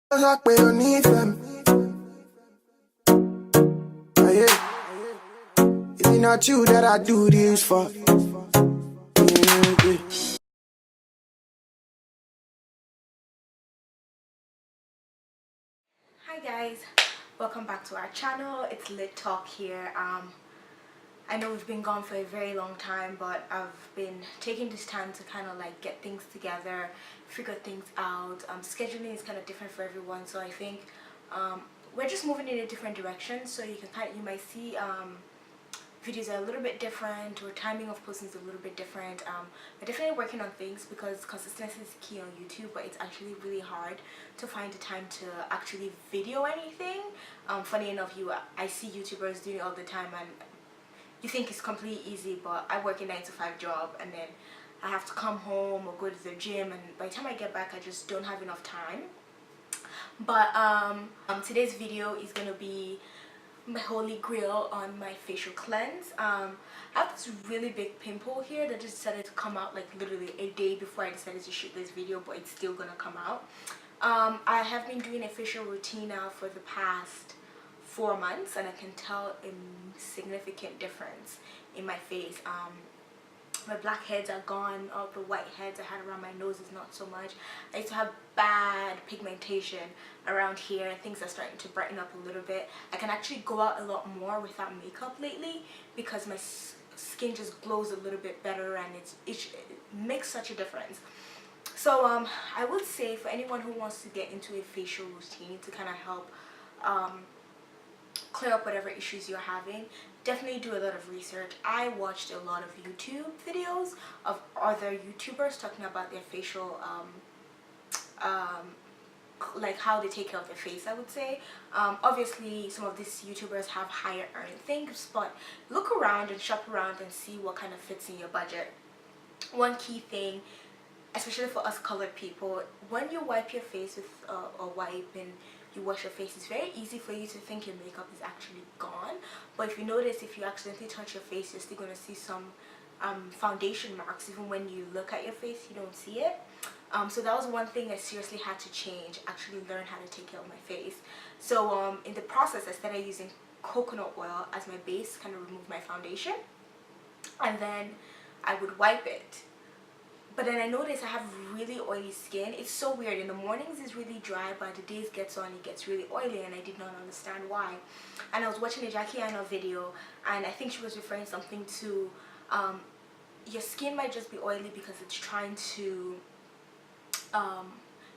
Like we don't need them. Yeah. Is it not you that I do this for? Yeah. Hi guys, welcome back to our channel. It's Lit Talk here. I know we've been gone for a very long time, but I've been taking this time to kind of like get things together, figure things out. Scheduling is kind of different for everyone, so I think we're just moving in a different direction. So you might see videos are a little bit different, or timing of posting is a little bit different. We're definitely working on things because consistency is key on YouTube, but it's actually really hard to find the time to actually video anything. Funny enough, I see YouTubers doing it all the time, and you think it's completely easy, but I work a 9 to 5 job, and then I have to come home or go to the gym, and by the time I get back I just don't have enough time. But today's video is gonna be my holy grail on my facial cleanse. I have this really big pimple here that just decided to come out like literally a day before I decided to shoot this video, but it's still gonna come out. I have been doing a facial routine now for the past 4 months, and I can tell a significant difference in my face. My black heads are gone. All the white heads I had around my nose is not so much. I used to have bad pigmentation around here. Things are starting to brighten up a little bit. I can actually go out a lot more without makeup lately because my skin just glows a little bit better, and it makes such a difference. So I would say for anyone who wants to get into a facial routine to kind of help clear up whatever issues you're having, definitely do a lot of research. I watched a lot of YouTube videos of other YouTubers talking about their facial like how they take care of their face, I would say. Obviously some of these YouTubers have higher earning things, but look around and shop around and see what kind of fits in your budget. One key thing, especially for us colored people, when you wipe your face with a wipe and you wash your face, it's very easy for you to think your makeup is actually gone. But if you notice, if you accidentally touch your face, you're still going to see some foundation marks. Even when you look at your face, you don't see it. So that was one thing I seriously had to change, actually learn how to take care of my face. So in the process, I started using coconut oil as my base, kind of remove my foundation, and then I would wipe it. But then I noticed I have really oily skin. It's so weird. In the mornings it's really dry, but the days gets on, it gets really oily, and I did not understand why. And I was watching a Jackie Aina video, and I think she was referring something to your skin might just be oily because it's trying to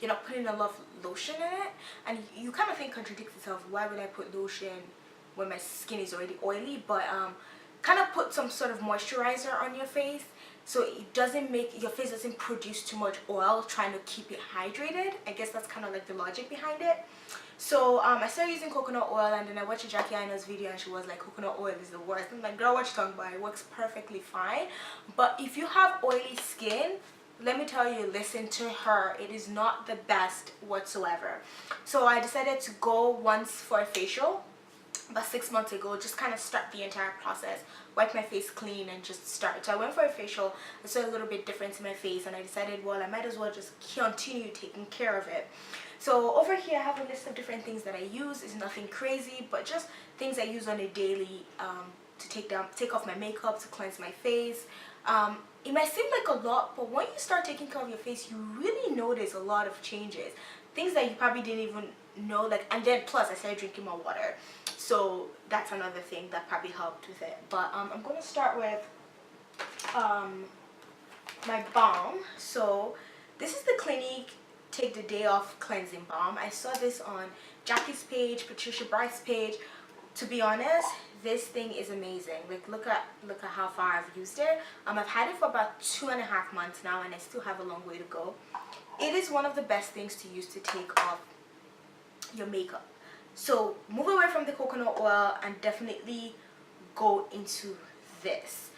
you're not putting a lot of lotion in it, and you kind of think contradicts itself. Why would I put lotion when my skin is already oily? But kind of put some sort of moisturizer on your face so it doesn't make your face doesn't produce too much oil, trying to keep it hydrated. I guess that's kind of like the logic behind it. So I started using coconut oil, and then I watched Jackie Aina's video, and she was like, coconut oil is the worst. I'm like, girl, what you talking about? It works perfectly fine. But if you have oily skin, let me tell you, listen to her. It is not the best whatsoever. So I decided to go once for a facial about 6 months ago, just kind of start the entire process, wipe my face clean and just start. So I went for a facial. I saw a little bit difference in my face, and I decided, well, I might as well just continue taking care of it. So over here I have a list of different things that I use. It's nothing crazy, but just things I use on a daily to take off my makeup, to cleanse my face. It might seem like a lot, but when you start taking care of your face, you really notice a lot of changes, things that you probably didn't even know. Like, and then plus I started drinking more water, so that's another thing that probably helped with it. But I'm going to start with my balm. So this is the Clinique Take the Day Off Cleansing Balm. I saw this on Jackie's page, Patricia Brice's page. To be honest, this thing is amazing. Like, look at how far I've used it. I've had it for about 2.5 months now, and I still have a long way to go. It is one of the best things to use to take off your makeup. So move away from the coconut oil and definitely go into this.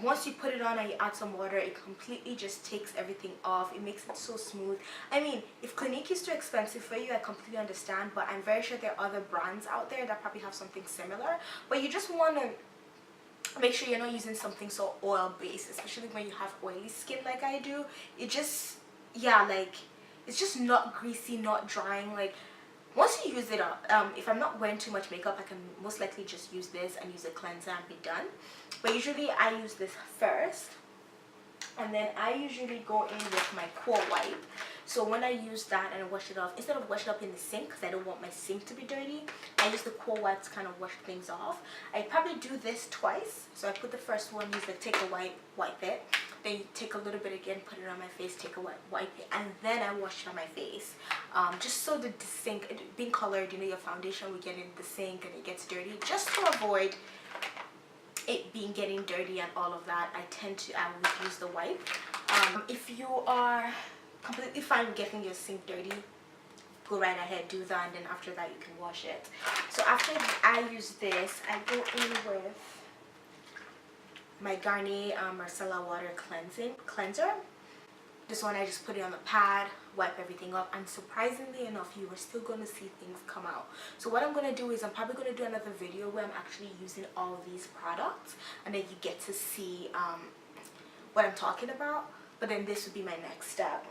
Once you put it on and you add some water, it completely just takes everything off. It makes it so smooth. I mean, if Clinique is too expensive for you, I completely understand, but I'm very sure there are other brands out there that probably have something similar. But you just want to make sure you're not using something so oil based, especially when you have oily skin like I do. It just, yeah, like, it's just not greasy, not drying. Like once you use it up, if I'm not wearing too much makeup, I can most likely just use this and use a cleanser and be done. But usually I use this first, and then I usually go in with my core wipe. So when I use that and I wash it off, instead of washing it up in the sink, because I don't want my sink to be dirty, I use the core wipe to kind of wash things off. I probably do this twice. So I put the first one, use the take a wipe, wipe it. Then you take a little bit again, put it on my face, take a wipe it, and then I wash it on my face. Just so that the sink, being colored, you know, your foundation will get in the sink and it gets dirty. Just to avoid it being getting dirty and all of that, I would use the wipe. If you are completely fine with getting your sink dirty, go right ahead, do that, and then after that you can wash it. So after I use this, I go in with my Garnier Marcella Water Cleanser. This one I just put it on the pad, wipe everything up, and surprisingly enough, you are still going to see things come out. So what I'm going to do is I'm probably going to do another video where I'm actually using all of these products, and then you get to see what I'm talking about. But then this would be my next step.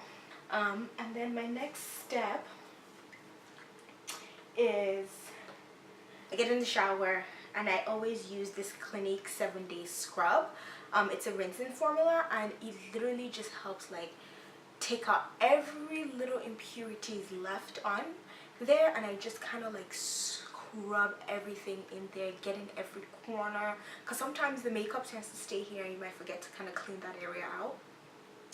And then my next step is I get in the shower and I always use this Clinique 7-day scrub. It's a rinsing formula, and it literally just helps like take out every little impurities left on there, and I just kind of like scrub everything in there, get in every corner, because sometimes the makeup tends to stay here and you might forget to kind of clean that area out.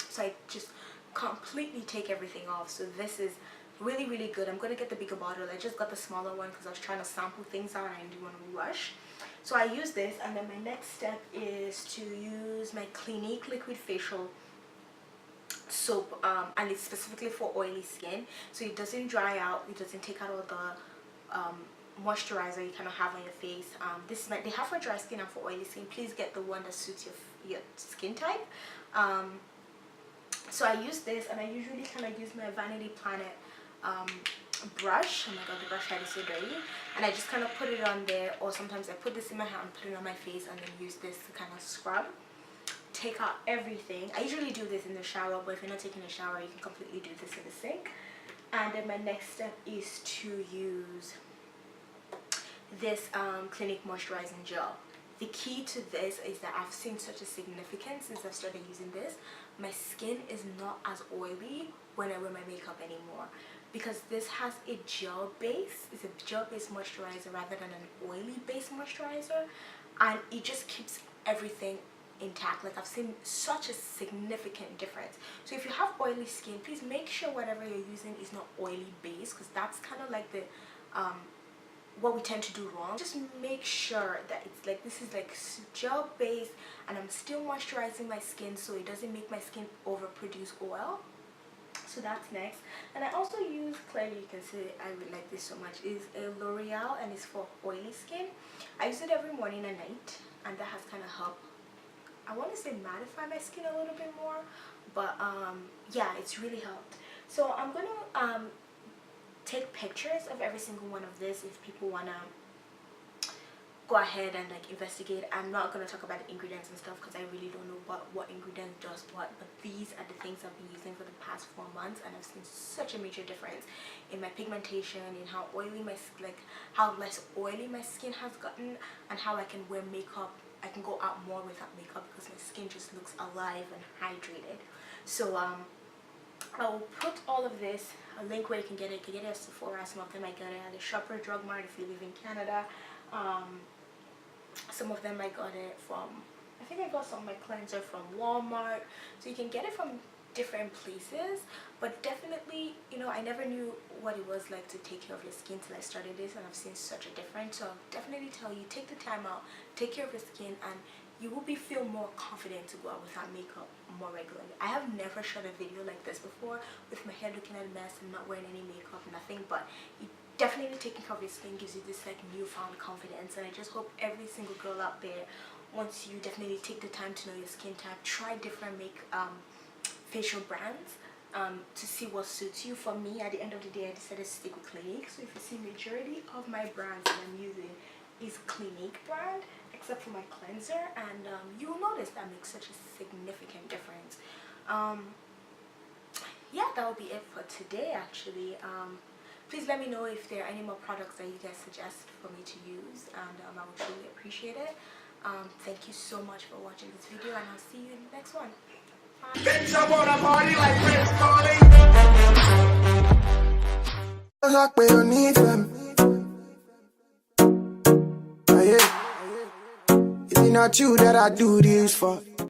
So I just completely take everything off. So this is really, really good. I'm going to get the bigger bottle. I just got the smaller one because I was trying to sample things out and I didn't want to rush. So I use this, and then my next step is to use my Clinique liquid facial soap, and it's specifically for oily skin, so it doesn't dry out, it doesn't take out all the moisturizer you kind of have on your face. This they have for dry skin and for oily skin. Please get the one that suits your skin type. So I use this, and I usually kind of use my Vanity Planet brush. Oh my god, the brush head is so dirty. And I just kind of put it on there, or sometimes I put this in my hand, put it on my face, and then use this to kind of scrub, take out everything. I usually do this in the shower, but if you're not taking a shower, you can completely do this in the sink. And then my next step is to use this Clinique moisturizing gel. The key to this is that I've seen such a significance since I've started using this. My skin is not as oily when I wear my makeup anymore, because this has a gel base. It's a gel based moisturizer rather than an oily based moisturizer, and it just keeps everything intact. Like, I've seen such a significant difference. So if you have oily skin, please make sure whatever you're using is not oily based, because that's kind of like the what we tend to do wrong. Just make sure that it's like, this is like gel based, and I'm still moisturizing my skin so it doesn't make my skin overproduce oil. So that's next. And I also use, clearly you can see I would like this so much, is a L'Oreal, and it's for oily skin. I use it every morning and night, and that has kind of helped, I want to say, mattify my skin a little bit more, but yeah, it's really helped. So I'm gonna take pictures of every single one of this if people want to go ahead and like investigate. I'm not going to talk about the ingredients and stuff because I really don't know what ingredient does what, but these are the things I've been using for the past 4 months, and I've seen such a major difference in my pigmentation, in how oily how less oily my skin has gotten, and how I can wear makeup. I can go out more without makeup because my skin just looks alive and hydrated. So I'll put all of this, a link where you can get it. You can get it at Sephora. Some of them I got it at the Shopper Drug Mart if you live in Canada. Some of them I got it from, I think I got some of my cleanser from Walmart. So you can get it from different places, but definitely, you know, I never knew what it was like to take care of your skin till I started this, and I've seen such a difference. So I'll definitely tell you, take the time out, take care of your skin, and you will feel more confident to go out without makeup more regularly. I have never shot a video like this before with my hair looking a mess and not wearing any makeup, nothing, but it definitely taking care of your skin gives you this like newfound confidence. And I just hope every single girl out there, once you definitely take the time to know your skin type, try different facial brands to see what suits you. For me, at the end of the day, I decided to stick with Clinique. So if you see, majority of my brands that I'm using is Clinique brand, except for my cleanser, and you will notice that makes such a significant difference. yeah, that will be it for today actually. Please let me know if there are any more products that you guys suggest for me to use, and I would truly appreciate it. Thank you so much for watching this video, and I'll see you in the next one. Bye. Bitch, I wanna party like Prince Calling. It's not you that I do this for.